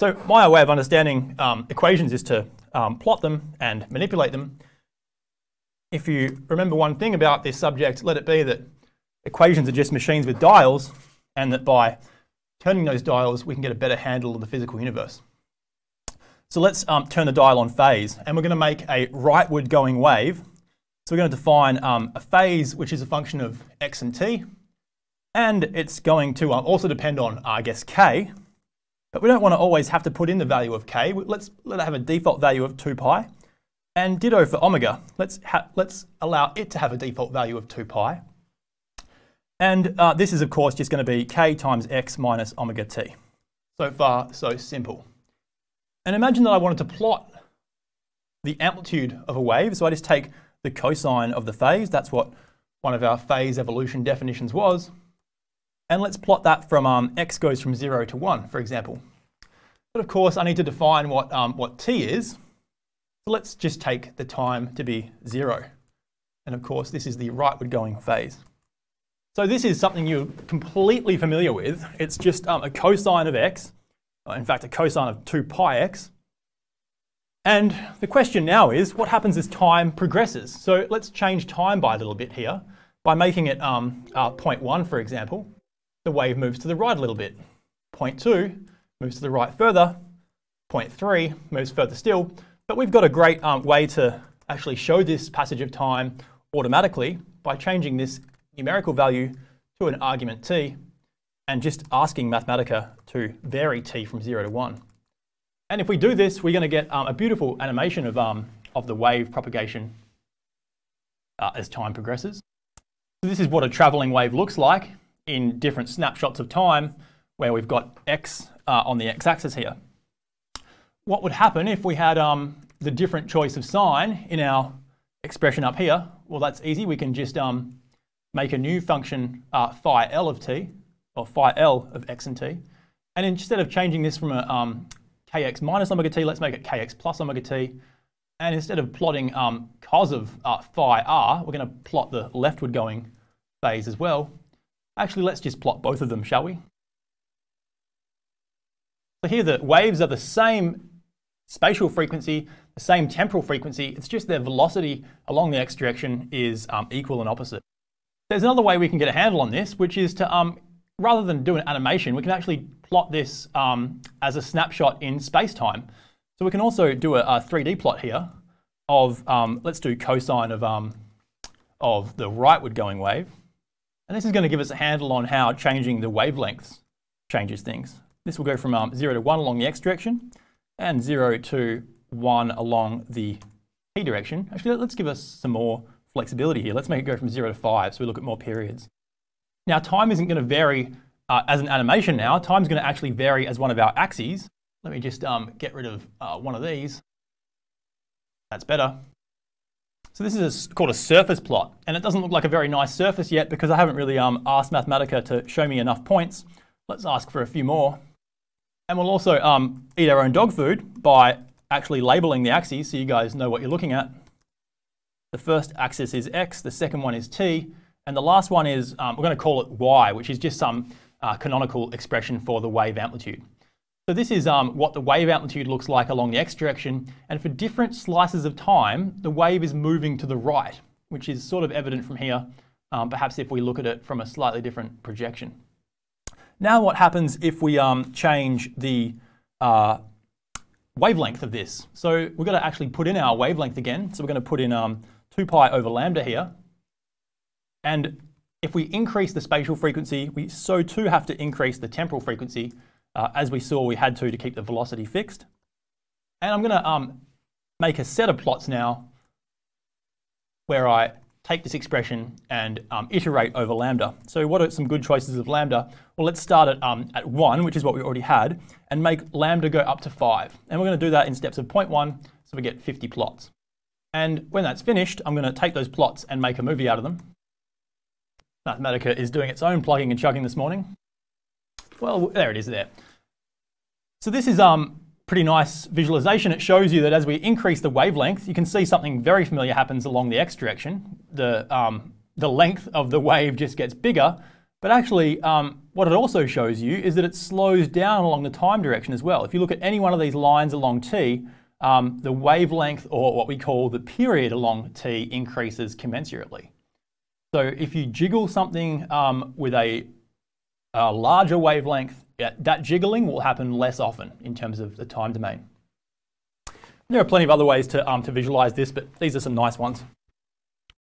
So my way of understanding equations is to plot them and manipulate them. If you remember one thing about this subject, let it be that equations are just machines with dials, and that by turning those dials, we can get a better handle of the physical universe. So let's turn the dial on phase, and we're going to make a rightward going wave. So we're going to define a phase which is a function of x and t, and it's going to also depend on, I guess, k. But we don't want to always have to put in the value of k. Let's let it have a default value of 2 pi. And ditto for omega. Let's allow it to have a default value of 2 pi. And this is, of course, just going to be k times x minus omega t. So far, so simple. And imagine that I wanted to plot the amplitude of a wave. So I just take the cosine of the phase. That's what one of our phase evolution definitions was. And let's plot that from x goes from 0 to 1, for example. But of course, I need to define what t is. So let's just take the time to be 0. And of course, this is the rightward going phase. So this is something you're completely familiar with. It's just a cosine of x, in fact, a cosine of 2 pi x. And the question now is, what happens as time progresses? So let's change time by a little bit here. By making it 0.1, for example, the wave moves to the right a little bit. 0.2 moves to the right further. 0.3 moves further still. But we've got a great way to actually show this passage of time automatically by changing this numerical value to an argument t and just asking Mathematica to vary t from 0 to 1. And if we do this, we're going to get a beautiful animation of the wave propagation as time progresses. So this is what a traveling wave looks like in different snapshots of time, where we've got x on the x-axis here. What would happen if we had the different choice of sign in our expression up here? Well, that's easy. We can just make a new function phi L of t, or phi L of x and t. And instead of changing this from a kx minus omega t, let's make it kx plus omega t. And instead of plotting cos of phi r, we're going to plot the leftward going phase as well. Actually, let's just plot both of them, shall we? So here the waves are the same spatial frequency, the same temporal frequency. It's just their velocity along the x direction is equal and opposite. There's another way we can get a handle on this, which is to, rather than do an animation, we can actually plot this as a snapshot in space-time. So we can also do a 3D plot here of, let's do cosine of the rightward going wave. And this is going to give us a handle on how changing the wavelengths changes things. This will go from 0 to 1 along the x direction and 0 to 1 along the t direction. Actually, let's give us some more flexibility here. Let's make it go from 0 to 5, so we look at more periods. Now, time isn't going to vary as an animation now. Time's going to actually vary as one of our axes. Let me just get rid of one of these. That's better. So this is called a surface plot, and it doesn't look like a very nice surface yet because I haven't really asked Mathematica to show me enough points. Let's ask for a few more. And we'll also eat our own dog food by actually labeling the axes so you guys know what you're looking at. The first axis is x, the second one is t, and the last one is, we're going to call it y, which is just some canonical expression for the wave amplitude. So this is what the wave amplitude looks like along the x direction, and for different slices of time, the wave is moving to the right, which is sort of evident from here, perhaps if we look at it from a slightly different projection. Now what happens if we change the wavelength of this? So we've got to actually put in our wavelength again, so we're going to put in 2 pi over lambda here. And if we increase the spatial frequency, we so too have to increase the temporal frequency. As we saw, we had to keep the velocity fixed. And I'm going to make a set of plots now where I take this expression and iterate over lambda. So what are some good choices of lambda? Well, let's start at 1, which is what we already had, and make lambda go up to 5. And we're going to do that in steps of 0.1, so we get 50 plots. And when that's finished, I'm going to take those plots and make a movie out of them. Mathematica is doing its own plugging and chugging this morning. Well, there it is there. So this is pretty nice visualization. It shows you that as we increase the wavelength, you can see something very familiar happens along the x direction. The length of the wave just gets bigger, But actually, what it also shows you is that it slows down along the time direction as well. If you look at any one of these lines along t, the wavelength, or what we call the period along t, increases commensurately. So if you jiggle something with a larger wavelength, that jiggling will happen less often in terms of the time domain. There are plenty of other ways to visualize this, but these are some nice ones.